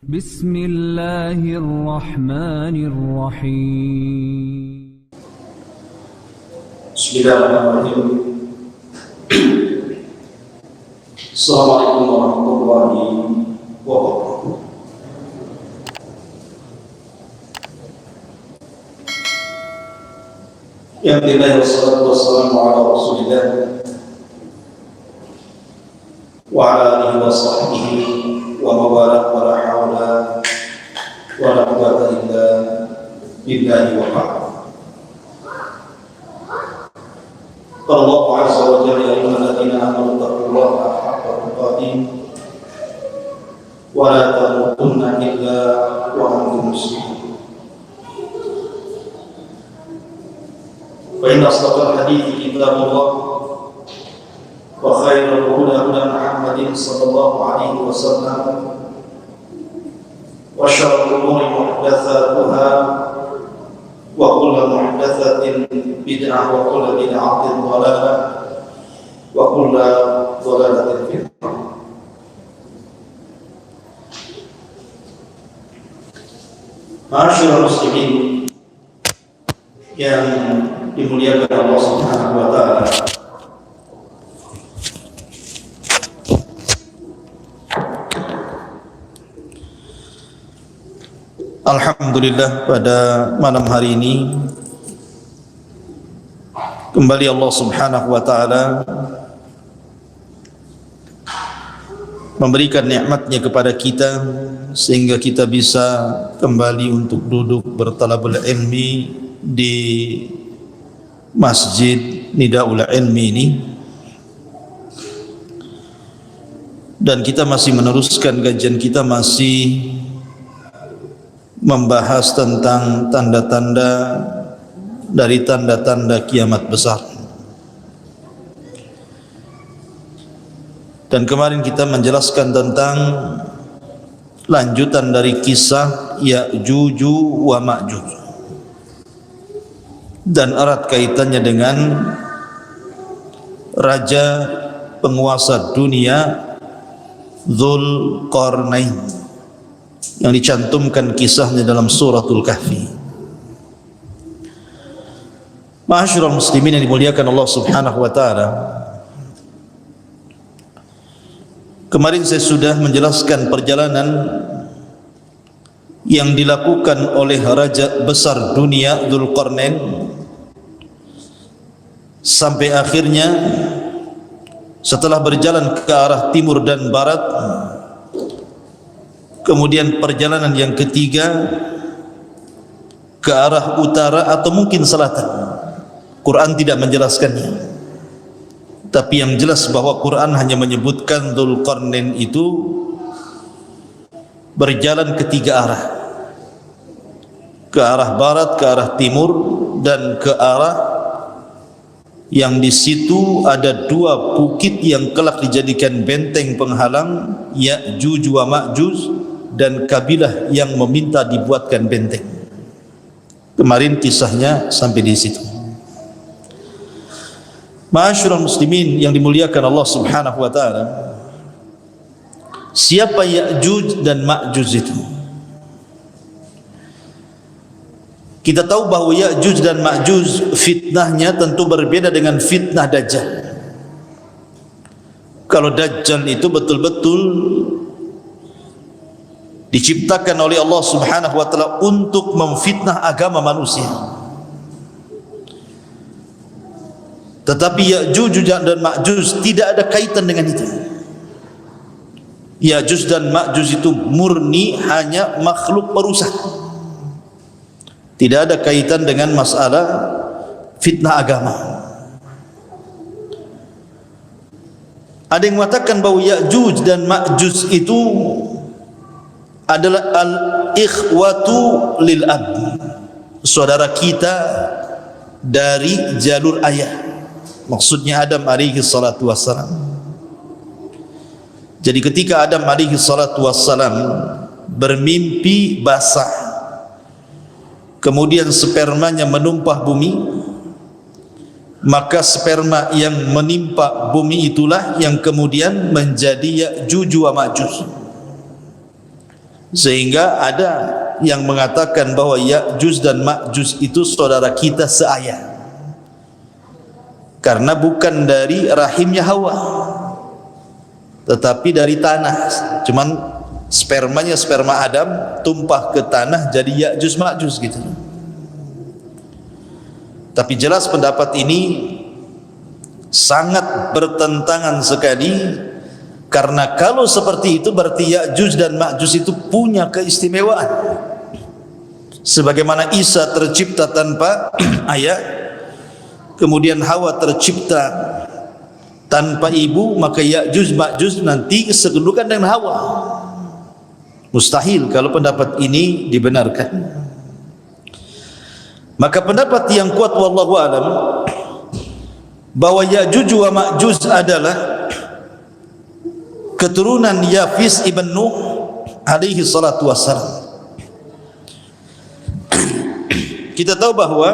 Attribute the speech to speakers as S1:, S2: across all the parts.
S1: بسم الله الرحمن الرحيم
S2: بسم الله الرحمن الرحيم السلام عليكم ورحمة الله وبركاته. Ya Alhamdulillah wassalatu wassalamu ala Rasulillah wa ala alihi wa sahbihi wa mawalah wa la hawla wa la quwwata illa billahi wa ba'd. Allah azza wa jalla ya ayyuhalladzina amanu taqullaha haqqa tuqatih wa la tamutunna illa wa antum muslimun. فإن أصدق الحديث كتاب الله وخير الهدى هدى محمد صلى الله عليه وسلم وشر الأمور محدثاتها وكل محدثة بدعة وكل بدعة ضلالة وكل ضلالة في النار. Ma'asyiral muslimin yang dimuliakan Allah Subhanahu wa taala. Alhamdulillah, pada malam hari ini kembali Allah Subhanahu wa taala memberikan nikmatnya kepada kita sehingga kita bisa kembali untuk duduk bertalabul ilmi di Masjid Nidaul Ilmi ini, dan kita masih meneruskan kajian kita, masih membahas tentang tanda-tanda dari tanda-tanda kiamat besar. Dan kemarin kita menjelaskan tentang lanjutan dari kisah Ya'juj wa Ma'juj dan erat kaitannya dengan raja penguasa dunia Dzulqarnain yang dicantumkan kisahnya dalam suratul Kahfi. Ma'asyiral muslimin yang dimuliakan Allah Subhanahu wa taala, kemarin saya sudah menjelaskan perjalanan yang dilakukan oleh raja besar dunia Dzulqarnain sampai akhirnya setelah berjalan ke arah timur dan barat, kemudian perjalanan yang ketiga ke arah utara atau mungkin selatan. Quran tidak menjelaskannya, tapi yang jelas bahwa Quran hanya menyebutkan Dzulqarnain itu berjalan ke tiga arah, ke arah barat, ke arah timur, dan ke arah yang di situ ada dua bukit yang kelak dijadikan benteng penghalang, Ya'juj wa Ma'juj, dan kabilah yang meminta dibuatkan benteng. Kemarin kisahnya sampai di situ. Ma'asyiral muslimin yang dimuliakan Allah Subhanahu wa taala, siapa Ya'juj dan Ma'juj itu? Kita tahu bahwa Ya'juj dan Ma'juj fitnahnya tentu berbeda dengan fitnah Dajjal. Kalau Dajjal itu betul-betul diciptakan oleh Allah Subhanahu wa taala untuk memfitnah agama manusia. Tetapi Ya'juj dan Ma'juj tidak ada kaitan dengan itu. Ya'juj dan Ma'juj itu murni hanya makhluk perusak. Tidak ada kaitan dengan masalah fitnah agama. Ada yang mengatakan bahwa Ya'juj dan Ma'juj itu adalah al-ikhwatu lil ab, saudara kita dari jalur ayah. Maksudnya Adam alaihi salatu wassalam. Jadi ketika Adam alaihi salatu wassalam bermimpi basah, kemudian spermanya menumpah bumi, maka sperma yang menimpa bumi itulah yang kemudian menjadi Ya'juj wa Ma'juj. Sehingga ada yang mengatakan bahwa Ya'juj dan Ma'juj itu saudara kita seayah, karena bukan dari rahimnya Hawa tetapi dari tanah. Cuman spermanya sperma Adam tumpah ke tanah jadi Ya'juj Ma'juj gitu. Tapi jelas pendapat ini sangat bertentangan sekali, karena kalau seperti itu berarti Ya'juj dan Ma'juj itu punya keistimewaan. Sebagaimana Isa tercipta tanpa ayah, kemudian Hawa tercipta tanpa ibu, maka Ya'juj Ma'juj nanti sekedudukan dengan Hawa. Mustahil kalau pendapat ini dibenarkan. Maka pendapat yang kuat wallahu alam bahwa Ya'juj wa Ma'juj adalah keturunan Yafis ibn Nuh alaihi salatu wassalam. Kita tahu bahwa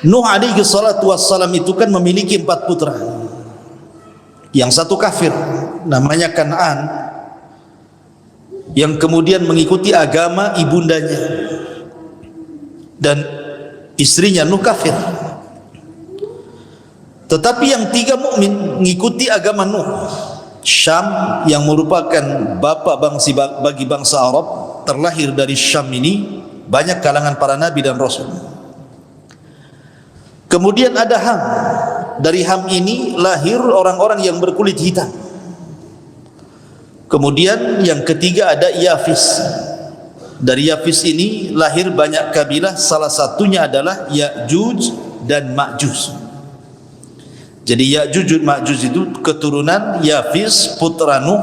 S2: Nuh alaihi salatu wassalam itu kan memiliki 4 putra. Yang satu kafir namanya Kan'an, yang kemudian mengikuti agama ibundanya, dan istrinya Nuh kafir. Tetapi yang 3 mukmin mengikuti agama Nuh. Syam yang merupakan bapa bagi bangsa Arab, terlahir dari Syam ini banyak kalangan para nabi dan rasul. Kemudian ada Ham. Dari Ham ini lahir orang-orang yang berkulit hitam. Kemudian yang ketiga ada Yafis. Dari Yafis ini lahir banyak kabilah, salah satunya adalah Ya'juj dan Ma'juj. Jadi Ya'juj dan Ma'juj itu keturunan Yafis putra Nuh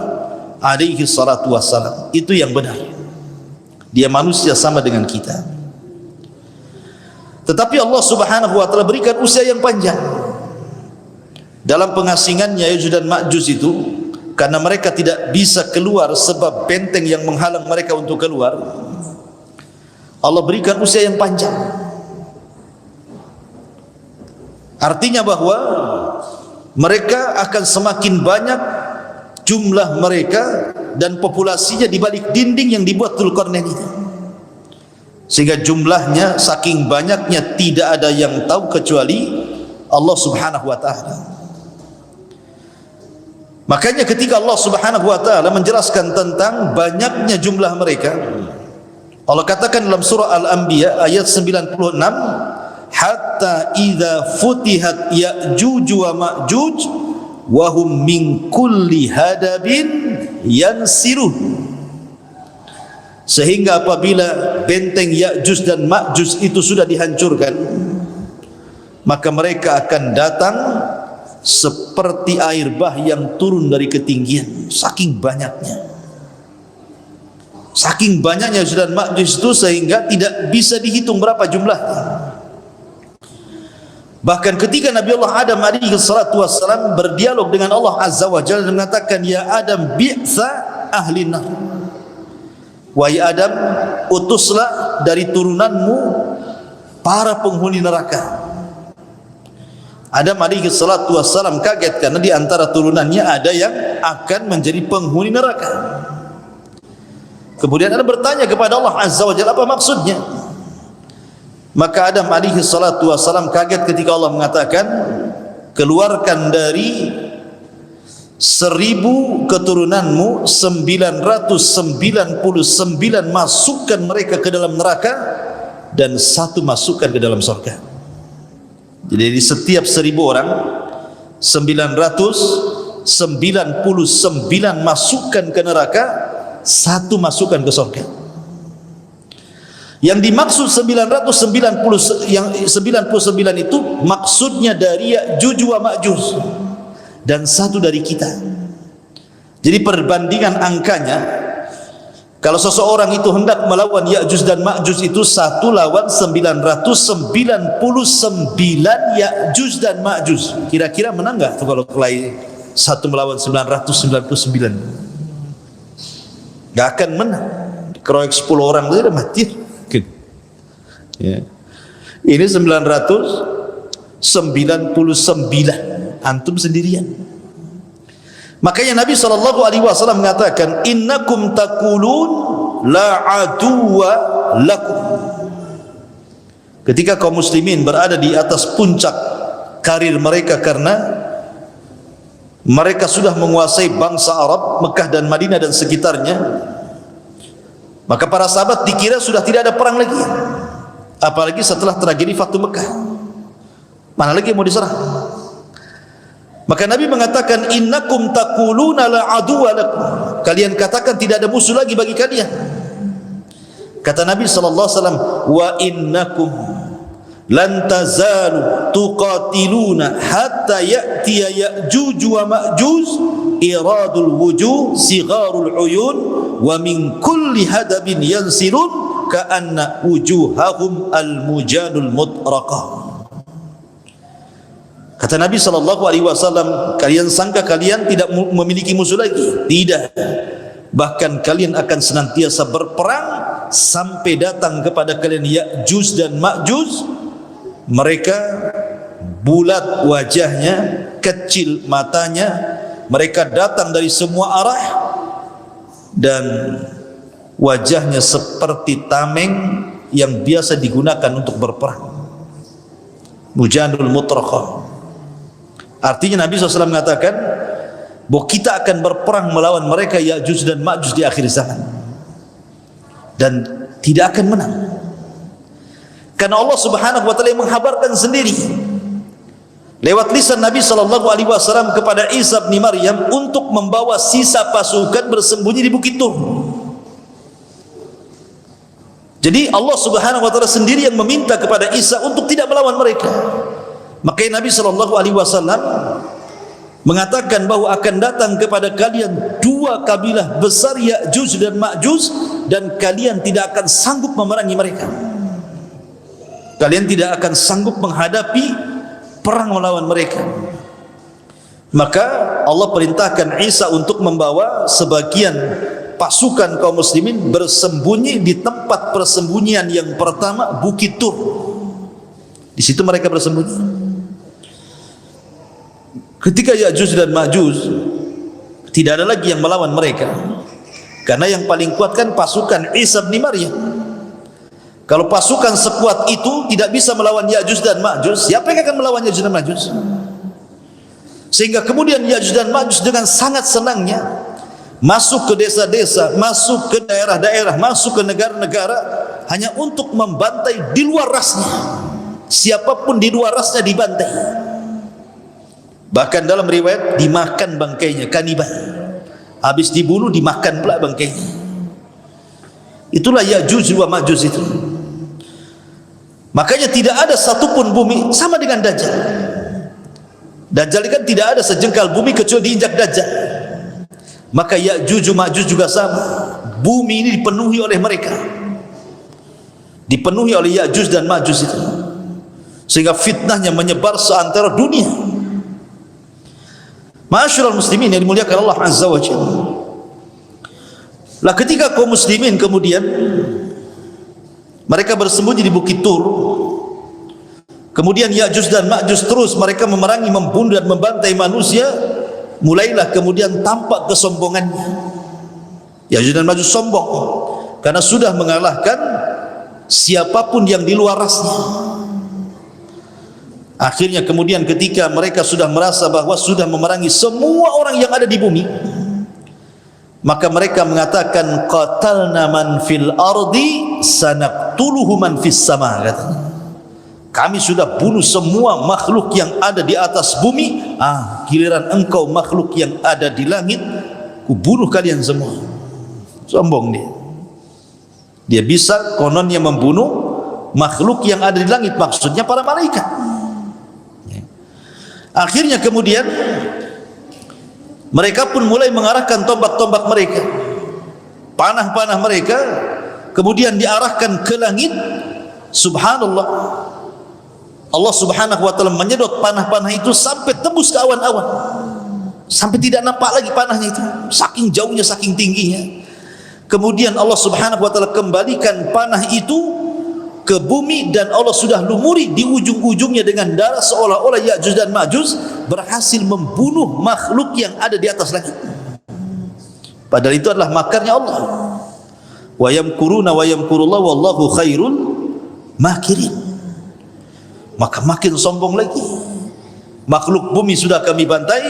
S2: alaihi salatu wassalam. Itu yang benar. Dia manusia sama dengan kita. Tetapi Allah Subhanahu wa taala berikan usia yang panjang. Dalam pengasingannya Ya'juj dan Ma'juj itu, karena mereka tidak bisa keluar sebab benteng yang menghalang mereka untuk keluar, Allah berikan usia yang panjang. Artinya bahwa mereka akan semakin banyak jumlah mereka dan populasinya di balik dinding yang dibuat Dzulqarnain itu, sehingga jumlahnya saking banyaknya tidak ada yang tahu kecuali Allah Subhanahu wa taala. Makanya ketika Allah Subhanahu wa taala menjelaskan tentang banyaknya jumlah mereka, Allah katakan dalam surah Al-Anbiya ayat 96, hatta idza futihat Ya'juj wa Ma'juj wa hum min kulli hadabin yansirun. Sehingga apabila benteng Ya'juj dan Ma'juj itu sudah dihancurkan, maka mereka akan datang seperti air bah yang turun dari ketinggian. Saking banyaknya Ya'juj dan Ma'juj itu sehingga tidak bisa dihitung berapa jumlahnya. Bahkan ketika Nabi Allah Adam alaihi salatu wassalam berdialog dengan Allah Azza wa Jalla dan mengatakan, ya Adam bi'sa ahli nar, wahai Adam, utuslah dari turunanmu para penghuni neraka. Adam alaihi salatu wassalam kaget karena di antara turunannya ada yang akan menjadi penghuni neraka. Kemudian Adam bertanya kepada Allah Azza wa Jalla, apa maksudnya? Maka Adam alaihi salatu wassalam kaget ketika Allah mengatakan, keluarkan dari 1000 keturunanmu 999 masukkan mereka ke dalam neraka dan 1 masukkan ke dalam surga. Jadi di setiap 1000 orang 999 masukkan ke neraka, 1 masukkan ke surga. Yang dimaksud 999 itu maksudnya dari Ya'juj wa Ma'juj dan 1 dari kita. Jadi perbandingan angkanya, kalau seseorang itu hendak melawan Ya'juj dan Ma'juj itu 1 lawan 999 Ya'juj dan Ma'juj. Kira-kira menang enggak tuh kalau kelahi 1 melawan 999? Enggak akan menang. Dikeroyok 10 orang itu udah mati. Ya. Ini 999, antum sendirian. Makanya Nabi SAW mengatakan, innakum taqulun la aduwa lakum. Ketika kaum muslimin berada di atas puncak karir mereka karena mereka sudah menguasai bangsa Arab, Mekah dan Madinah dan sekitarnya, maka para sahabat dikira sudah tidak ada perang lagi, apalagi setelah tragedi Fathu Mekah. Mana lagi yang mau diserang? Maka Nabi mengatakan, innakum taquluna la aduwa lakum. Kalian katakan tidak ada musuh lagi bagi kalian. Kata Nabi SAW, wa innakum lan tazalu tuqatiluna hatta ya'tiya ya'juj wa ma'juj iradul wujuh sigharul uyun wa min kulli hadabin yansilun ka'anna wujuhahum al-mujanul mutraqah. Kata Nabi SAW, kalian sangka kalian tidak memiliki musuh lagi? Tidak. Bahkan kalian akan senantiasa berperang sampai datang kepada kalian Ya'juj dan Ma'juj. Mereka bulat wajahnya, kecil matanya, mereka datang dari semua arah dan wajahnya seperti tameng yang biasa digunakan untuk berperang. Mujanul mutraqah. Artinya Nabi SAW mengatakan bahwa kita akan berperang melawan mereka Ya'juj dan Ma'juj di akhir zaman, dan tidak akan menang. Karena Allah Subhanahu wa taala menghabarkan sendiri lewat lisan Nabi SAW kepada Isa bin Maryam untuk membawa sisa pasukan bersembunyi di Bukit Tur. Jadi Allah Subhanahu wa taala sendiri yang meminta kepada Isa untuk tidak melawan mereka. Makanya Nabi SAW mengatakan bahwa akan datang kepada kalian dua kabilah besar Ya'juj dan Ma'juj, dan kalian tidak akan sanggup memerangi mereka. Kalian tidak akan sanggup menghadapi perang melawan mereka. Maka Allah perintahkan Isa untuk membawa sebagian pasukan kaum muslimin bersembunyi di tempat persembunyian yang pertama, Bukit Tur. Di situ mereka bersembunyi. Ketika Ya'juj dan Ma'juj, tidak ada lagi yang melawan mereka, karena yang paling kuat kan pasukan Isa bin Maryam. Kalau pasukan sekuat itu tidak bisa melawan Ya'juj dan Ma'juj, siapa yang akan melawan Ya'juj dan Ma'juj? Sehingga kemudian Ya'juj dan Ma'juj dengan sangat senangnya masuk ke desa-desa, masuk ke daerah-daerah, masuk ke negara-negara hanya untuk membantai di luar rasnya. Siapapun di luar rasnya dibantai. Bahkan dalam riwayat dimakan bangkainya, kanibal. Habis dibunuh dimakan pula bangkainya. Itulah Ya'juj wa Ma'juj itu. Makanya tidak ada satupun bumi sama dengan Dajjal. Dajjal kan tidak ada sejengkal bumi kecuali diinjak Dajjal. Maka Ya'juj Ma'juj juga sama. Bumi ini dipenuhi oleh mereka, dipenuhi oleh Ya'juj dan Ma'juj itu, sehingga fitnahnya menyebar seantero dunia. Ma'asyiral muslimin yang dimuliakan Allah Azza wa Jalla. Lah ketika kaum muslimin kemudian mereka bersembunyi di Bukit Tur, kemudian Ya'juj dan Ma'juj terus mereka memerangi, membunuh dan membantai manusia, mulailah kemudian tampak kesombongannya. Ya'juj dan Ma'juj sombong karena sudah mengalahkan siapapun yang di luar rasnya. Akhirnya kemudian ketika mereka sudah merasa bahwa sudah memerangi semua orang yang ada di bumi, maka mereka mengatakan, qatalna man fil ardi sanaqtuluhu man fis sama. Katanya, kami sudah bunuh semua makhluk yang ada di atas bumi, giliran engkau makhluk yang ada di langit, ku bunuh kalian semua. Sombong dia bisa kononnya membunuh makhluk yang ada di langit, maksudnya para malaikat. Akhirnya kemudian mereka pun mulai mengarahkan tombak-tombak mereka, panah-panah mereka, kemudian diarahkan ke langit. Subhanallah, Allah Subhanahu wa taala menyedot panah-panah itu sampai tembus ke awan-awan, sampai tidak nampak lagi panahnya itu, saking jauhnya, saking tingginya. Kemudian Allah Subhanahu wa taala kembalikan panah itu ke bumi dan Allah sudah lumuri di ujung-ujungnya dengan darah, seolah-olah Ya'juj dan Ma'juj berhasil membunuh makhluk yang ada di atas langit. Padahal itu adalah makarnya Allah. Wa yamkuruna wa yamkurullah wallahu khairul makirin. Maka makin sombong lagi. Makhluk bumi sudah kami bantai,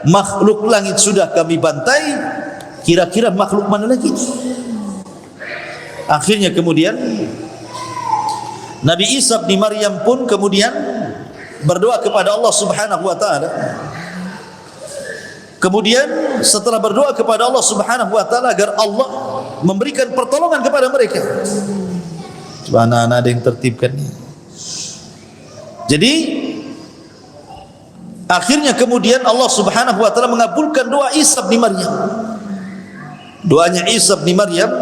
S2: makhluk langit sudah kami bantai, kira-kira makhluk mana lagi? Akhirnya kemudian Nabi Isa bin Maryam pun kemudian berdoa kepada Allah Subhanahu wa taala. Kemudian setelah berdoa kepada Allah Subhanahu wa taala agar Allah memberikan pertolongan kepada mereka. Subhanallah, ada yang tertibkan. Jadi akhirnya kemudian Allah Subhanahu wa taala mengabulkan doa Isa bin Maryam. Doanya Isa bin Maryam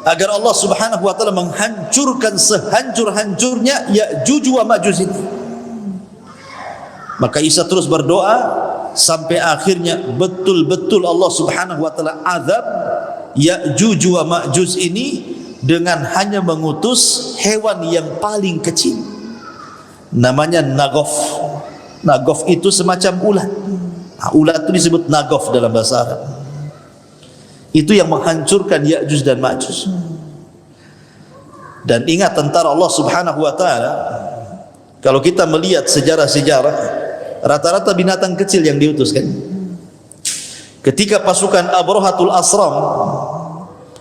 S2: agar Allah Subhanahu wa taala menghancurkan sehancur-hancurnya Ya'juj wa Ma'juj ini. Maka Isa terus berdoa sampai akhirnya betul-betul Allah Subhanahu wa taala azab Ya'juj wa Ma'juj ini dengan hanya mengutus hewan yang paling kecil, namanya nagof. Nagof itu semacam ulat. Ulat itu disebut nagof dalam bahasa Arab. Itu yang menghancurkan Ya'juj dan Ma'juj. Dan ingat tentara Allah Subhanahu wa taala, kalau kita melihat sejarah-sejarah, rata-rata binatang kecil yang diutuskan. Ketika pasukan Abrahatul Asram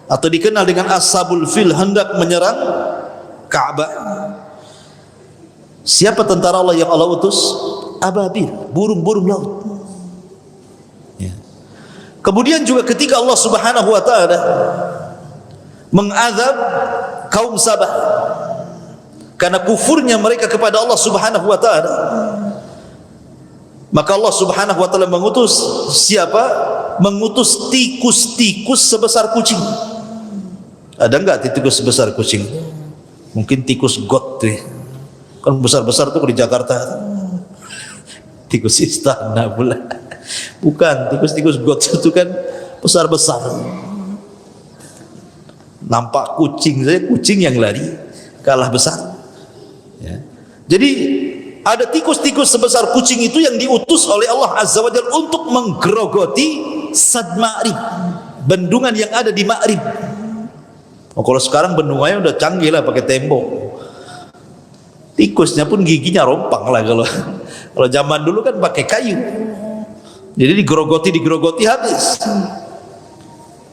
S2: atau dikenal dengan Ashabul Fil hendak menyerang Ka'bah, siapa tentara Allah yang Allah utus? Ababil, burung-burung laut. Kemudian juga ketika Allah Subhanahu wa taala mengazab kaum Sabah karena kufurnya mereka kepada Allah Subhanahu wa taala, maka Allah Subhanahu wa taala mengutus siapa? Mengutus tikus-tikus sebesar kucing. Ada enggak tikus sebesar kucing? Mungkin tikus got tuh. Kan besar-besar tuh di Jakarta. Tikus istana pula. Bukan, tikus-tikus got itu kan besar-besar. Nampak kucing saja, kucing yang lari kalah besar. Ya. Jadi ada tikus-tikus sebesar kucing itu yang diutus oleh Allah Azza wa Jalla untuk menggerogoti Sad Ma'rib, bendungan yang ada di Ma'rib. Oh, kalau sekarang bendungannya udah canggih lah, pakai tembok. Tikusnya pun giginya rompang lah kalau zaman dulu kan pakai kayu. Jadi digerogoti habis.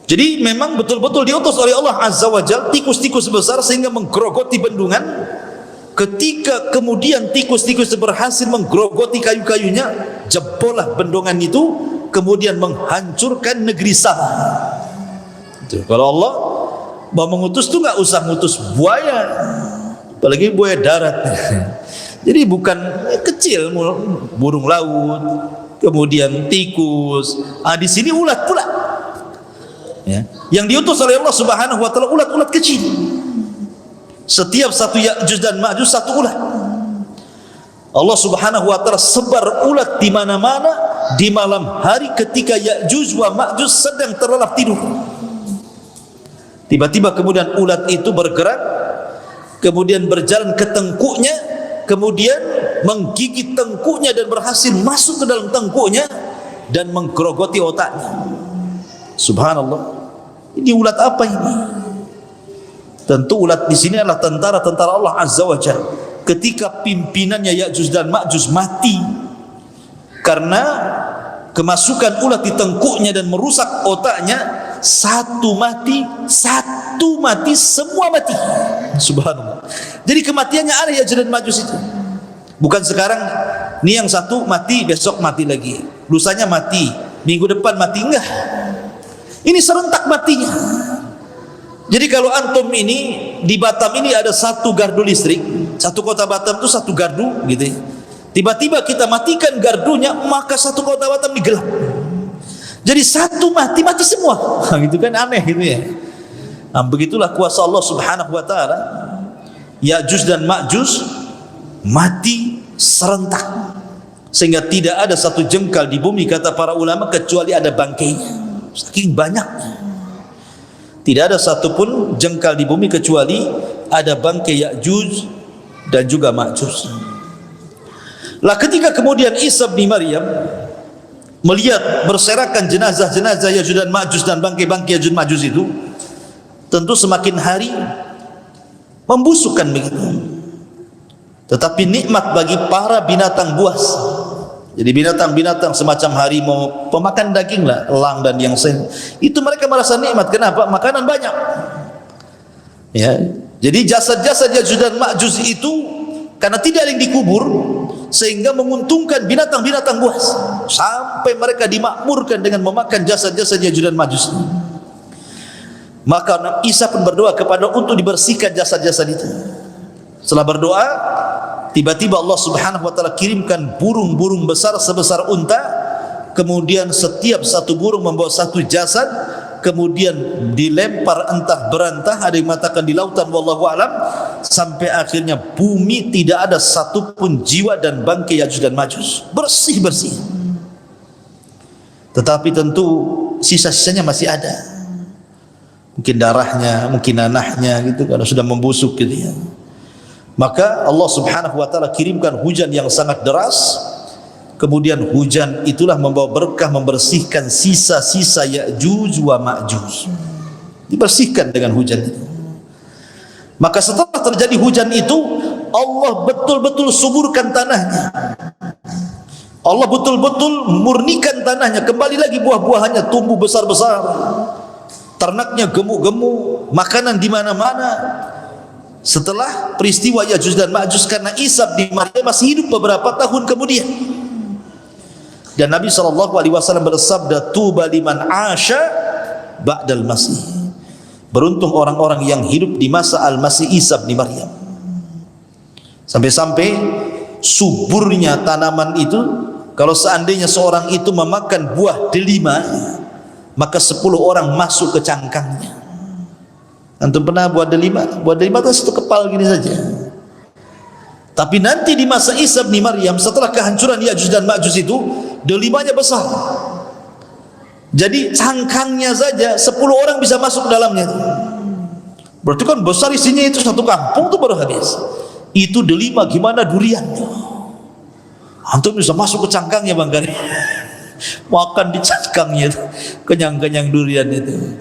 S2: Jadi memang betul-betul diutus oleh Allah Azza wa Jalla tikus-tikus besar sehingga menggerogoti bendungan. Ketika kemudian tikus-tikus berhasil menggerogoti kayu-kayunya, jebollah bendungan itu, kemudian menghancurkan negeri Sam. Kalau Allah mau mengutus tuh nggak usah ngutus buaya, apalagi buaya darat. Jadi bukan kecil, burung laut, kemudian tikus. Di sini ulat pula. Ya. Yang diutus oleh Allah Subhanahu wa taala ulat-ulat kecil. Setiap satu Ya'juj dan Ma'juj satu ulat. Allah Subhanahu wa taala sebar ulat di mana-mana di malam hari ketika Ya'juj wa Ma'juj sedang terlelap tidur. Tiba-tiba kemudian ulat itu bergerak, kemudian berjalan ke tengkuknya, kemudian menggigit tengkuknya dan berhasil masuk ke dalam tengkuknya dan menggerogoti otaknya. Subhanallah. Ini ulat apa ini? Tentu ulat di sini adalah tentara-tentara Allah Azza wa Jalla. Ketika pimpinannya Ya'juj dan Ma'juj mati karena kemasukan ulat di tengkuknya dan merusak otaknya, satu mati, semua mati. Subhanallah. Jadi kematiannya ada Ya'juj dan Ma'juj itu. Bukan sekarang ini yang satu mati, besok mati lagi, lusanya mati, minggu depan mati, enggak. Ini serentak matinya. Jadi kalau antum ini di Batam ini ada satu gardu listrik, satu kota Batam itu satu gardu gitu ya. Tiba-tiba kita matikan gardunya, maka satu kota Batam digelap. Jadi satu mati semua. Gitu kan aneh gitu ya. Nah, begitulah kuasa Allah Subhanahu wa taala. Ya'juj dan Ma'juj mati serentak sehingga tidak ada satu jengkal di bumi kata para ulama kecuali ada bangkainya. Saking banyaknya. Tidak ada satupun jengkal di bumi kecuali ada bangkai Ya'juj dan juga Ma'juj. Lah ketika kemudian Isa bin Maryam melihat berserakan jenazah-jenazah Ya'juj dan Ma'juj dan bangkai-bangkai Ya'juj Ma'juj itu, tentu semakin hari membusukkan begitu. Tetapi nikmat bagi para binatang buas. Jadi binatang-binatang semacam harimau, pemakan daging lah, elang dan yang lain, itu mereka merasa nikmat. Kenapa? Makanan banyak. Ya, jadi jasad-jasad Ya'juj dan Ma'juj itu karena tidak ada yang dikubur, sehingga menguntungkan binatang-binatang buas, sampai mereka dimakmurkan dengan memakan jasad-jasad Ya'juj dan Ma'juj. Maka Isa pun berdoa kepada untuk dibersihkan jasad-jasad itu. Setelah berdoa, tiba-tiba Allah Subhanahu wa taala kirimkan burung-burung besar sebesar unta, kemudian setiap satu burung membawa satu jasad, kemudian dilempar entah berantah, ada yang mengatakan di lautan, wallahu alam, sampai akhirnya bumi tidak ada satupun jiwa dan bangkai Ya'juj dan Ma'juj, bersih-bersih. Tetapi tentu sisa-sisanya masih ada, mungkin darahnya, mungkin nanahnya gitu, kalau sudah membusuk gitu ya. Maka Allah Subhanahu wa taala kirimkan hujan yang sangat deras. Kemudian hujan itulah membawa berkah, membersihkan sisa-sisa Ya'juj wa Ma'juj, dibersihkan dengan hujan itu. Maka setelah terjadi hujan itu, Allah betul-betul suburkan tanahnya, Allah betul-betul murnikan tanahnya, kembali lagi buah-buahannya tumbuh besar-besar, ternaknya gemuk-gemuk, makanan di mana-mana. Setelah peristiwa Ya'juj dan Ma'juj, karena Isa bin Maryam masih hidup beberapa tahun kemudian, dan Nabi SAW bersabda, tuba liman asya ba'dal masih, beruntung orang-orang yang hidup di masa al-masih Isa bin Maryam. Sampai-sampai suburnya tanaman itu, kalau seandainya seorang itu memakan buah delima, maka 10 orang masuk ke cangkangnya. Antum pernah buah delima? Buah delima itu satu kepal gini saja. Tapi nanti di masa Isa bin Maryam, setelah kehancuran Ya'juj dan Ma'juj itu, delimanya besar. Jadi cangkangnya saja 10 orang bisa masuk dalamnya. Berarti kan besar isinya, itu satu kampung tuh baru habis. Itu delima, gimana duriannya? Antum bisa masuk ke cangkangnya Bang Gari, makan di cangkangnya, kenyang-kenyang durian itu.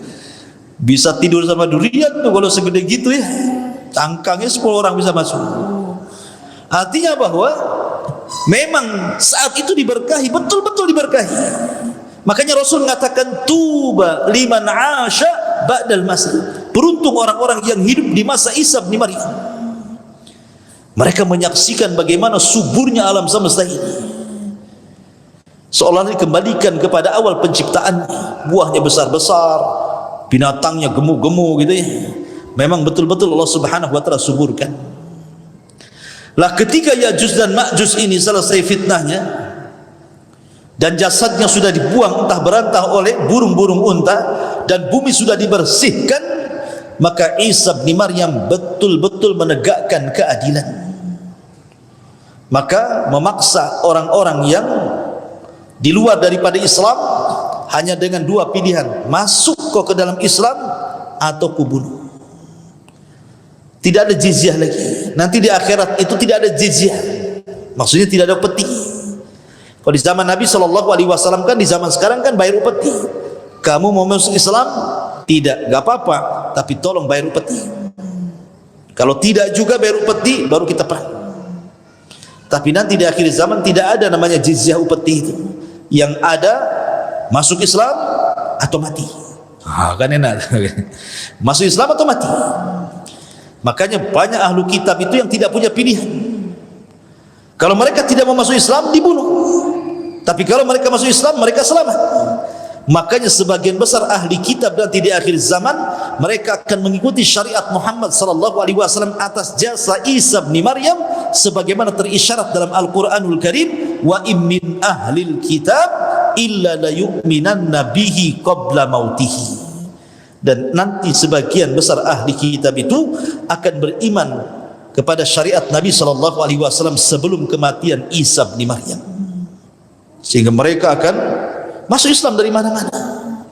S2: Bisa tidur sama durian tuh kalau segede gitu ya. Cangkangnya 10 orang bisa masuk. Artinya bahwa memang saat itu diberkahi, betul-betul diberkahi. Makanya Rasul mengatakan tuba liman asya ba'dal masih, beruntung orang-orang yang hidup di masa Isa bin Maryam. Mereka menyaksikan bagaimana suburnya alam semesta ini, seolah dikembalikan kepada awal penciptaan. Buahnya besar-besar, binatangnya gemuk-gemuk gitu ya. Memang betul-betul Allah Subhanahu wa taala suburkan. Lah ketika Ya'juj dan Ma'juj ini selesai fitnahnya dan jasadnya sudah dibuang entah berantah oleh burung-burung unta dan bumi sudah dibersihkan, maka Isa bin Maryam betul-betul menegakkan keadilan. Maka memaksa orang-orang yang di luar daripada Islam hanya dengan 2 pilihan, masuk kau ke dalam Islam atau kubunuh. Tidak ada jizyah lagi. Nanti di akhirat itu tidak ada jizyah, maksudnya tidak ada upeti. Kalau di zaman Nabi SAW kan, di zaman sekarang kan bayar upeti. Kamu mau masuk Islam? Tidak, gak apa-apa, tapi tolong bayar upeti. Kalau tidak juga bayar upeti, baru kita perang. Tapi nanti di akhir zaman tidak ada namanya jizyah upeti itu. Yang ada masuk Islam atau mati. Kan enak. Masuk Islam atau mati. Makanya banyak ahlu kitab itu yang tidak punya pilihan. Kalau mereka tidak mau masuk Islam, dibunuh. Tapi kalau mereka masuk Islam, mereka selamat. Makanya sebagian besar ahli kitab nanti di akhir zaman, mereka akan mengikuti syariat Muhammad SAW atas jasa Isa bin Maryam, sebagaimana terisyarat dalam Al-Quranul Karim, wa im min ahlil kitab illa la yu'minanna bihi qabla mautihi. Dan nanti sebagian besar ahli kitab itu akan beriman kepada syariat Nabi SAW sebelum kematian Isa bin Maryam, sehingga mereka akan masuk Islam dari mana-mana,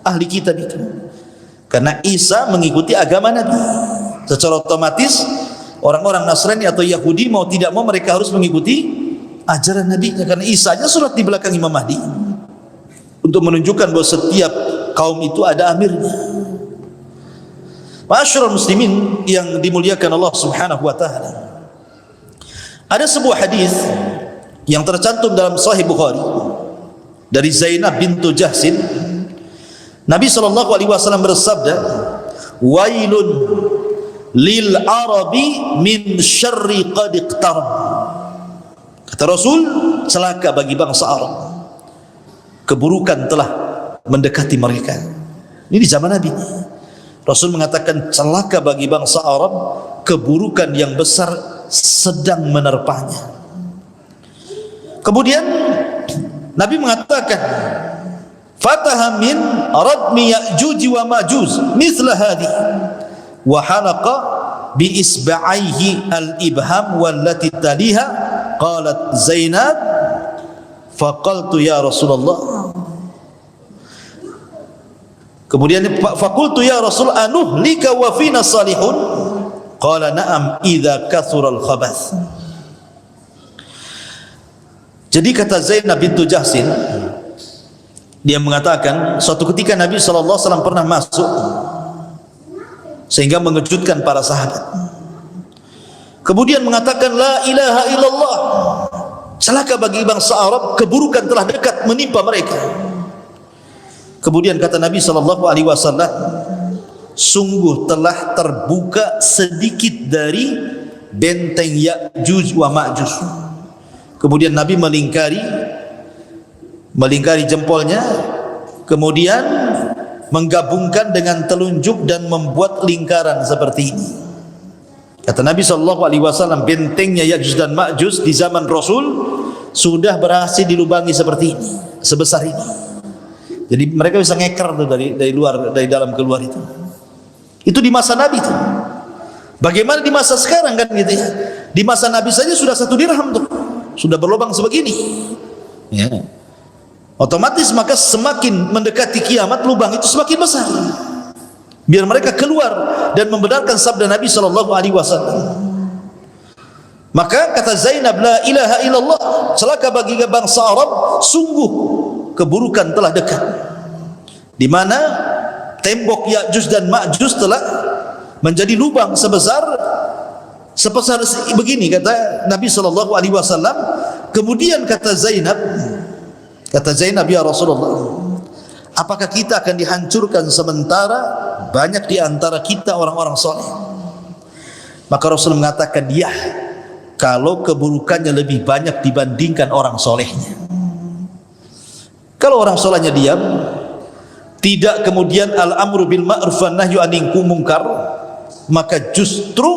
S2: ahli kitab itu. Karena Isa mengikuti agama Nabi, secara otomatis Orang-orang Nasrani atau Yahudi mau tidak mau mereka harus mengikuti ajaran Nabi-Nya, karena Isa aja sholat di belakang Imam Mahdi untuk menunjukkan bahwa setiap kaum itu ada amirnya. Ma'asyiral muslimin yang dimuliakan Allah Subhanahu wa taala. Ada sebuah hadis yang tercantum dalam Sahih Bukhari dari Zainab bintu Jahsin. Nabi sallallahu alaihi wasallam bersabda, "Wailun lil arabi min syarri qad iqtarab." Kata Rasul, celaka bagi bangsa Arab, keburukan telah mendekati mereka. Ini di zaman Nabi. Rasul mengatakan celaka bagi bangsa Arab, keburukan yang besar sedang menerpanya. Kemudian Nabi mengatakan, fataha min radmi ya'juj wa ma'juj mithla hadhi wa halaqa bi isba'aihi al-ibham wallati taliha. Qalat Zainab faqaltu ya Rasulullah. Kemudian faqultu ya Rasul anuhlika wa fina salihun. Qala na'am idza kathura al-khabath. Jadi kata Zainab bintu Jahsin, dia mengatakan suatu ketika Nabi sallallahu alaihi wasallam pernah masuk sehingga mengejutkan para sahabat. Kemudian mengatakan la ilaha illallah. Celaka bagi bangsa Arab, keburukan telah dekat menimpa mereka. Kemudian kata Nabi sallallahu alaihi wasallam, sungguh telah terbuka sedikit dari benteng Ya'juj wa Ma'juj. Kemudian Nabi melingkari jempolnya, kemudian menggabungkan dengan telunjuk dan membuat lingkaran seperti ini. Kata Nabi sallallahu alaihi wasallam, bentengnya Ya'juj dan Ma'juj di zaman Rasul sudah berhasil dilubangi seperti ini, sebesar ini. Jadi mereka bisa ngeker tuh dari luar, dari dalam keluar itu. Itu di masa Nabi tuh. Bagaimana di masa sekarang kan gitu ya? Di masa Nabi saja sudah 1 dirham tuh, sudah berlubang sebegini. Ya. Otomatis maka semakin mendekati kiamat lubang itu semakin besar. Biar mereka keluar dan membenarkan sabda Nabi sallallahu alaihi wasallam. Maka kata Zainab, la ilaha illallah, celaka bagi bangsa Arab, sungguh keburukan telah dekat. Di mana tembok Ya'juj dan Ma'juj telah menjadi lubang sebesar begini, kata Nabi sallallahu alaihi wasallam. Kemudian kata Zainab, ya Rasulullah, apakah kita akan dihancurkan sementara banyak di antara kita orang-orang soleh? Maka Rasul mengatakan, ya, kalau keburukannya lebih banyak dibandingkan orang solehnya. Kalau orang solehnya diam, tidak kemudian al-amru bil ma'ruf wan nahyu 'anil munkar, maka justru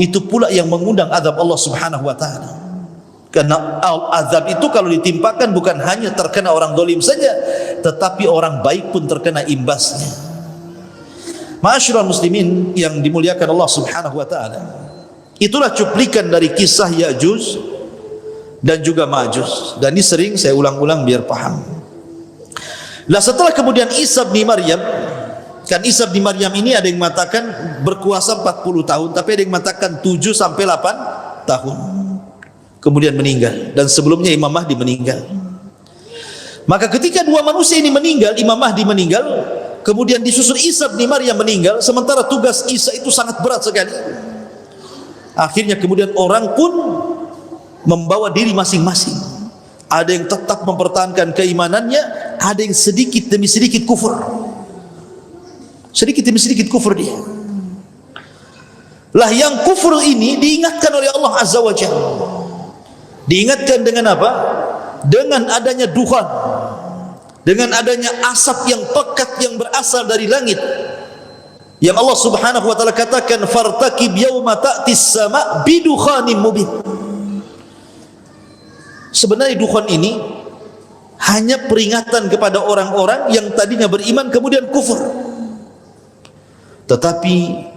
S2: itu pula yang mengundang azab Allah Subhanahu wa taala. Karena azab itu kalau ditimpakan bukan hanya terkena orang dolim saja, tetapi orang baik pun terkena imbasnya. Ma'asyiral muslimin yang dimuliakan Allah Subhanahu wa taala, itulah cuplikan dari kisah Ya'juj dan juga Ma'juj. Dan ini sering saya ulang-ulang biar paham. Nah, setelah kemudian Isa bin Maryam, kan Isa bin Maryam ini ada yang mengatakan berkuasa 40 tahun, tapi ada yang mengatakan 7 sampai 8 tahun. Kemudian meninggal, dan sebelumnya Imam Mahdi meninggal. Maka ketika dua manusia ini meninggal, Imam Mahdi meninggal, kemudian disusul Isa bin Maryam meninggal, sementara tugas Isa itu sangat berat sekali. Akhirnya kemudian orang pun membawa diri masing-masing. Ada yang tetap mempertahankan keimanannya, ada yang sedikit demi sedikit kufur. Sedikit demi sedikit kufur dia. Lah yang kufur ini diingatkan oleh Allah Azza wa Jalla. Diingatkan dengan apa? Dengan adanya dukhan, dengan adanya asap yang pekat yang berasal dari langit, yang Allah Subhanahu wa taala katakan fartaqib yauma ta'tis sama' bidukhanin mubin. Sebenarnya dukhan ini hanya peringatan kepada orang-orang yang tadinya beriman kemudian kufur. Tetapi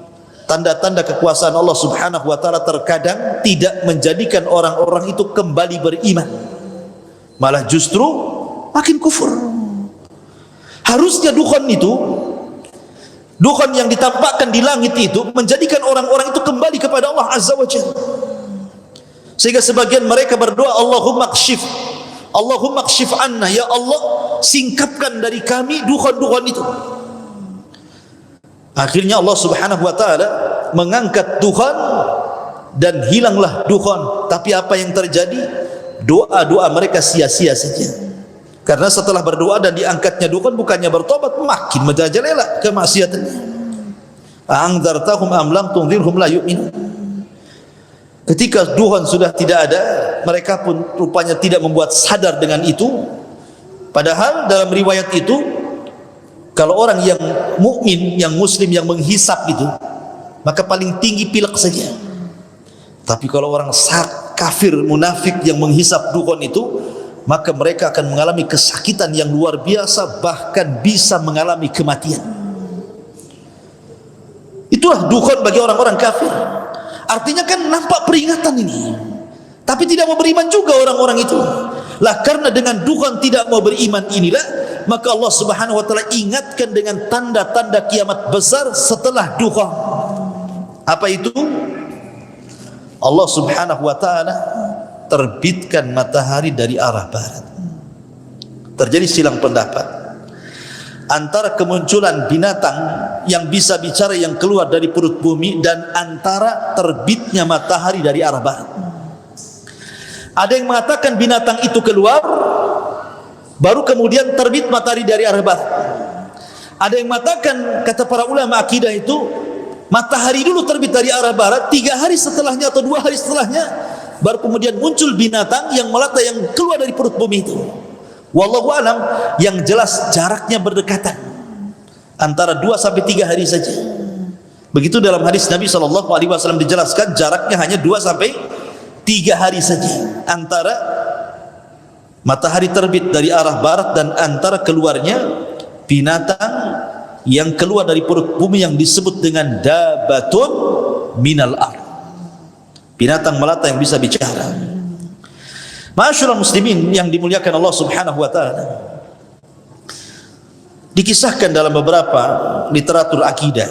S2: tanda-tanda kekuasaan Allah Subhanahu wa taala terkadang tidak menjadikan orang-orang itu kembali beriman, malah justru makin kufur. Harusnya dukhan itu Dukhan yang ditampakkan di langit itu menjadikan orang-orang itu kembali kepada Allah Azza wa Jalla. Sehingga sebagian mereka berdoa, Allahumma kshif anna, ya Allah singkapkan dari kami dukhan-dukhan itu. Akhirnya Allah Subhanahu wa taala mengangkat dukhan dan hilanglah dukhan. Tapi apa yang terjadi? Doa-doa mereka sia-sia saja. Karena setelah berdoa dan diangkatnya dukhan, bukannya bertobat, makin merajalela kemaksiatannya. A'angdzartahum am lam tunzirhum la yu'minun. Ketika dukhan sudah tidak ada, mereka pun rupanya tidak membuat sadar dengan itu. Padahal dalam riwayat itu, kalau orang yang mukmin, yang muslim, yang menghisap itu, maka paling tinggi pilek saja. Tapi kalau orang kafir, munafik yang menghisap dukhan itu, maka mereka akan mengalami kesakitan yang luar biasa, bahkan bisa mengalami kematian. Itulah dukhan bagi orang-orang kafir. Artinya kan nampak peringatan ini, tapi tidak mau beriman juga orang-orang itu. Lah karena dengan dukhan tidak mau beriman inilah, maka Allah Subhanahu wa taala ingatkan dengan tanda-tanda kiamat besar setelah dukhan. Apa itu? Allah Subhanahu wa taala terbitkan matahari dari arah barat. Terjadi silang pendapat antara kemunculan binatang yang bisa bicara yang keluar dari perut bumi dan antara terbitnya matahari dari arah barat. Ada yang mengatakan binatang itu keluar, baru kemudian terbit matahari dari arah barat. Ada yang mengatakan, kata para ulama akidah itu, matahari dulu terbit dari arah barat, 3 hari setelahnya atau 2 hari setelahnya baru kemudian muncul binatang yang melata yang keluar dari perut bumi itu. Wallahu alam, yang jelas jaraknya berdekatan, antara 2 sampai 3 hari saja. Begitu dalam hadis Nabi SAW dijelaskan jaraknya hanya 2 sampai 3 hari saja antara matahari terbit dari arah barat dan antara keluarnya binatang yang keluar dari perut bumi yang disebut dengan dabatun minal ard, binatang melata yang bisa bicara. Ma'asyiral muslimin yang dimuliakan Allah Subhanahu wa taala, dikisahkan dalam beberapa literatur akidah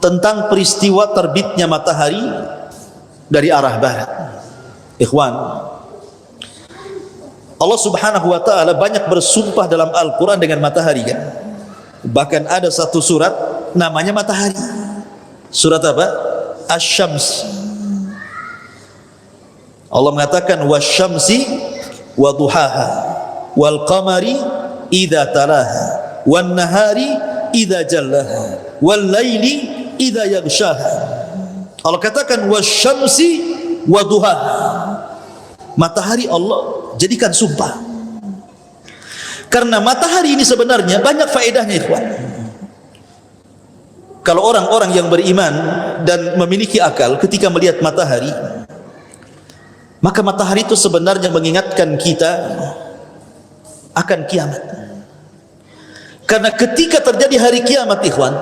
S2: tentang peristiwa terbitnya matahari dari arah barat. Ikhwan, Allah Subhanahu wa taala banyak bersumpah dalam Al-Qur'an dengan matahari kan? Bahkan ada satu surat namanya matahari. Surat apa? Asy-Syams. Allah mengatakan wasyamsi wa duhaha wal qamari idza talaha wan nahari idza jallaha wal laili idza yaghshaha. Allah katakan wasyamsi wa duhaha. Matahari Allah jadikan sumpah. Karena matahari ini sebenarnya banyak faedahnya, ikhwan. Kalau orang-orang yang beriman dan memiliki akal ketika melihat matahari, maka matahari itu sebenarnya mengingatkan kita akan kiamat. Karena ketika terjadi hari kiamat, ikhwan,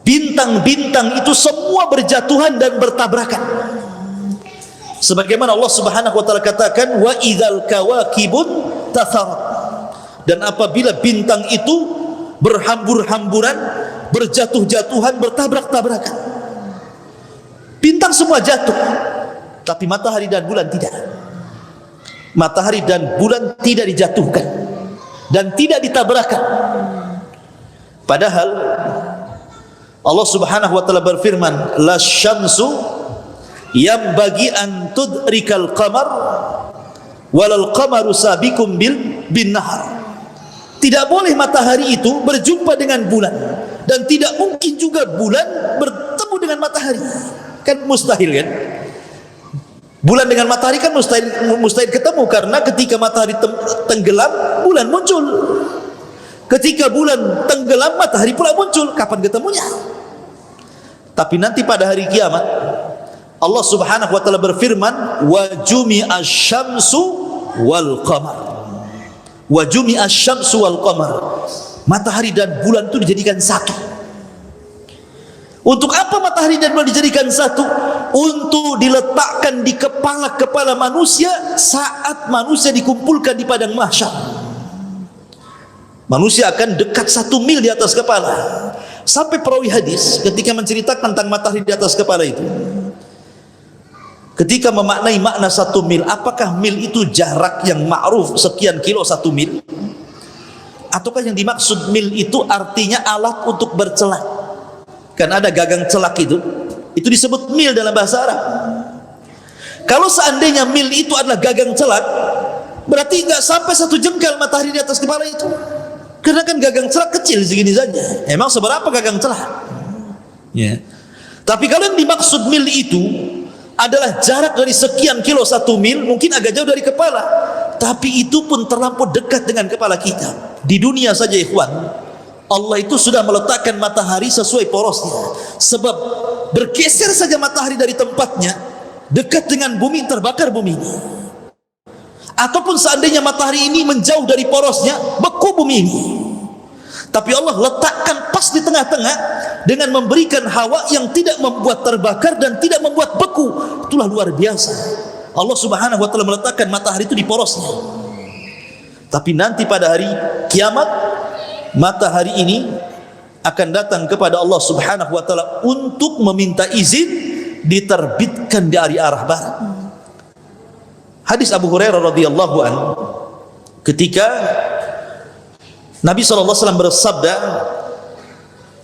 S2: bintang-bintang itu semua berjatuhan dan bertabrakan. Sebagaimana Allah Subhanahu wa taala katakan, wa idzal kawakibun tatharat. Dan apabila bintang itu berhambur-hamburan, berjatuh-jatuhan, bertabrak-tabrakan. Bintang semua jatuh, tapi matahari dan bulan tidak. Matahari dan bulan tidak dijatuhkan dan tidak ditabrakan. Padahal Allah Subhanahu wa taala berfirman, la syamsu yambagi an tudrikal qamar walal qamaru sabiqum bin nahar. Tidak boleh matahari itu berjumpa dengan bulan, dan tidak mungkin juga bulan bertemu dengan matahari. Kan mustahil kan? Bulan dengan matahari kan mustahil ketemu, karena ketika matahari tenggelam, bulan muncul. Ketika bulan tenggelam, matahari pula muncul. Kapan ketemunya? Tapi nanti pada hari kiamat, Allah Subhanahu wa taala berfirman, wa jumi'asy syamsu wal qamar. Wa jumi'asy syamsu wal qamar. Matahari dan bulan itu dijadikan satu. Untuk apa matahari dan bulan dijadikan satu? Untuk diletakkan di kepala-kepala manusia saat manusia dikumpulkan di padang mahsyar. Manusia akan dekat 1 mil di atas kepala. Sampai perawi hadis ketika menceritakan tentang matahari di atas kepala itu, ketika memaknai makna 1 mil, apakah mil itu jarak yang ma'ruf sekian kilo 1 mil? Ataukah yang dimaksud mil itu artinya alat untuk bercelak? Kan ada gagang celak itu disebut mil dalam bahasa Arab. Kalau seandainya mil itu adalah gagang celak, berarti nggak sampai 1 jengkal matahari di atas kepala itu. Karena kan gagang celak kecil segini saja. Emang seberapa gagang celak? Ya. Tapi kalau yang dimaksud mil itu adalah jarak dari sekian kilo 1 mil, mungkin agak jauh dari kepala, tapi itu pun terlampau dekat dengan kepala kita. Di dunia saja ikhwan, Allah itu sudah meletakkan matahari sesuai porosnya. Sebab bergeser saja matahari dari tempatnya, dekat dengan bumi, terbakar bumi. Ataupun seandainya matahari ini menjauh dari porosnya, beku bumi ini. Tapi Allah letakkan pas di tengah-tengah dengan memberikan hawa yang tidak membuat terbakar dan tidak membuat beku. Itulah luar biasa. Allah Subhanahu wa taala meletakkan matahari itu di porosnya. Tapi nanti pada hari kiamat, matahari ini akan datang kepada Allah Subhanahu wa taala untuk meminta izin diterbitkan dari arah barat. Hadis Abu Hurairah radhiyallahu anhu, ketika Nabi SAW bersabda,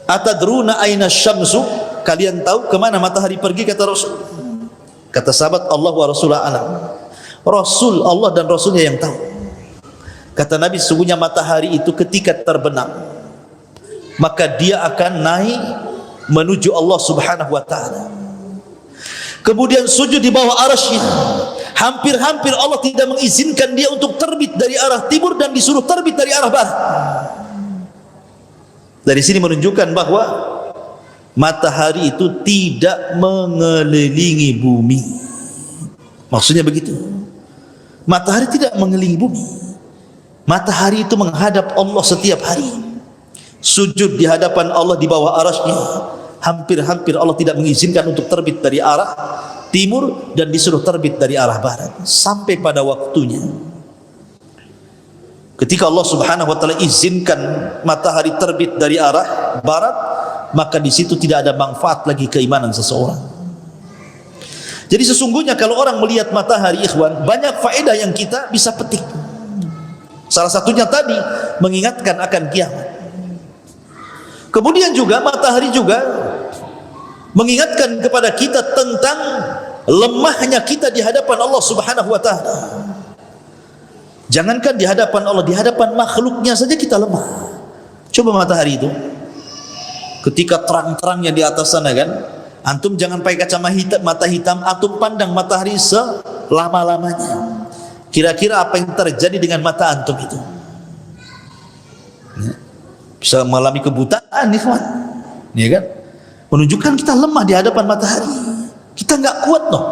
S2: "Atadruna aina syamsu?" Kalian tahu kemana matahari pergi? Kata Rasul. Kata sahabat, "Allah wa Rasulullah alam." Rasul, Allah dan Rasulnya yang tahu. Kata Nabi, sesungguhnya matahari itu ketika terbenam, maka dia akan naik menuju Allah Subhanahu wa taala. Kemudian sujud di bawah arasy. Hampir-hampir Allah tidak mengizinkan dia untuk terbit dari arah timur dan disuruh terbit dari arah barat. Dari sini menunjukkan bahwa matahari itu tidak mengelilingi bumi. Maksudnya begitu. Matahari tidak mengelilingi bumi. Matahari itu menghadap Allah setiap hari. Sujud di hadapan Allah di bawah arasy-Nya. Hampir-hampir Allah tidak mengizinkan untuk terbit dari arah timur dan disuruh terbit dari arah barat sampai pada waktunya. Ketika Allah Subhanahu wa taala izinkan matahari terbit dari arah barat, maka di situ tidak ada manfaat lagi keimanan seseorang. Jadi sesungguhnya kalau orang melihat matahari ikhwan, banyak faedah yang kita bisa petik. Salah satunya tadi mengingatkan akan kiamat. Kemudian juga matahari juga mengingatkan kepada kita tentang lemahnya kita di hadapan Allah Subhanahu wa taala. Jangankan di hadapan Allah, di hadapan makhluknya saja kita lemah. Coba matahari itu ketika terang-terangnya di atas sana kan, antum jangan pakai kacamata hitam, antum pandang matahari selama-lamanya. Kira-kira apa yang terjadi dengan mata antum itu? Bisa mengalami kebutaan nih kawan, ya kan? Menunjukkan kita lemah di hadapan matahari. Kita nggak kuat loh.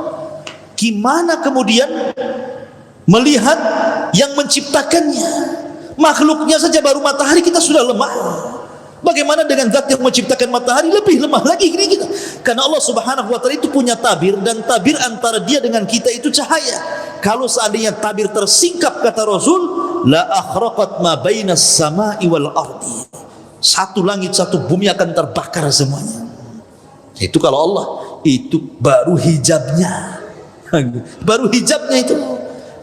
S2: Gimana kemudian melihat yang menciptakannya? Makhluknya saja baru matahari kita sudah lemah. Bagaimana dengan zat yang menciptakan matahari? Lebih lemah lagi kita. Karena Allah Subhanahu wa taala itu punya tabir, dan tabir antara dia dengan kita itu cahaya. Kalau seandainya tabir tersingkap, kata Rasul, la akhraqat ma bainas sama'i wal ardi. Satu langit satu bumi akan terbakar semuanya. Itu kalau Allah, itu baru hijabnya. Baru hijabnya itu,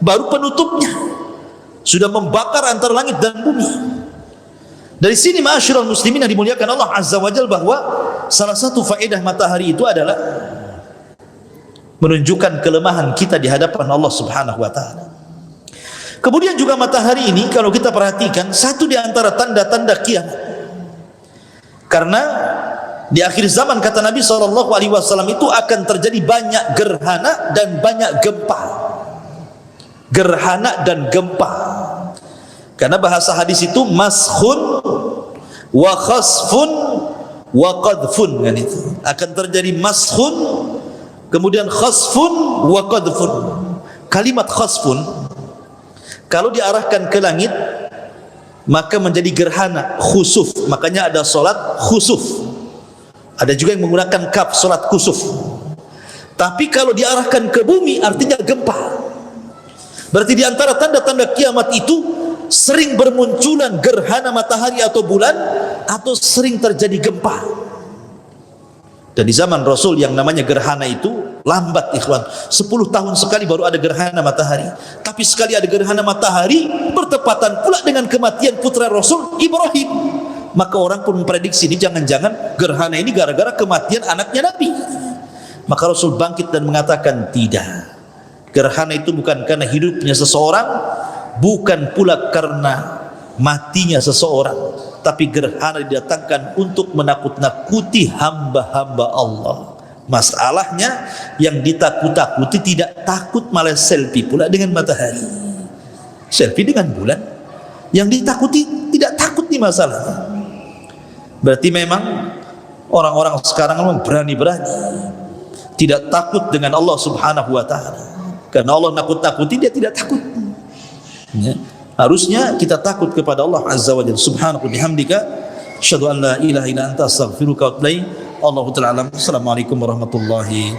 S2: baru penutupnya. Sudah membakar antara langit dan bumi. Dari sini ma'asyiral muslimin yang dimuliakan Allah Azza wa Jalla, bahwa salah satu faedah matahari itu adalah menunjukkan kelemahan kita di hadapan Allah Subhanahu wa taala. Kemudian juga matahari ini kalau kita perhatikan, satu di antara tanda-tanda kiamat. Karena di akhir zaman kata Nabi SAW itu akan terjadi banyak gerhana dan banyak gempa. Gerhana dan gempa. Karena bahasa hadis itu maskhun wa khasfun wa qadfun, kan itu. Akan terjadi maskhun, kemudian khasfun wa qadfun. Kalimat khasfun kalau diarahkan ke langit maka menjadi gerhana, khusuf. Makanya ada solat khusuf. Ada juga yang menggunakan kaf, solat khusuf. Tapi kalau diarahkan ke bumi artinya gempa. Berarti di antara tanda-tanda kiamat itu sering bermunculan gerhana matahari atau bulan, atau sering terjadi gempa. Dan di zaman Rasul yang namanya gerhana itu lambat, ikhwan. 10 tahun sekali baru ada gerhana matahari. Tapi sekali ada gerhana matahari bertepatan pula dengan kematian putra Rasul Ibrahim. Maka orang pun memprediksi ini jangan-jangan gerhana ini gara-gara kematian anaknya Nabi. Maka Rasul bangkit dan mengatakan tidak. Gerhana itu bukan karena hidupnya seseorang, bukan pula karena matinya seseorang, tapi gerhana didatangkan untuk menakut-nakuti hamba-hamba Allah. Masalahnya yang ditakut-takuti tidak takut, malah selfie pula dengan matahari, selfie dengan bulan. Yang ditakuti tidak takut nih masalahnya. Berarti memang orang-orang sekarang memang berani-berani, tidak takut dengan Allah subhanahu wa ta'ala. Karena Allah nakut-nakuti, dia tidak takut ya. Harusnya kita takut kepada Allah azza wa jalla. Subhanahu wa bihamdika asyhadu an la ilaha illa anta astaghfiruka wa atubu ilaik. Allahu ta'ala alam. Assalamualaikum warahmatullahi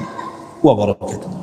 S2: wabarakatuh.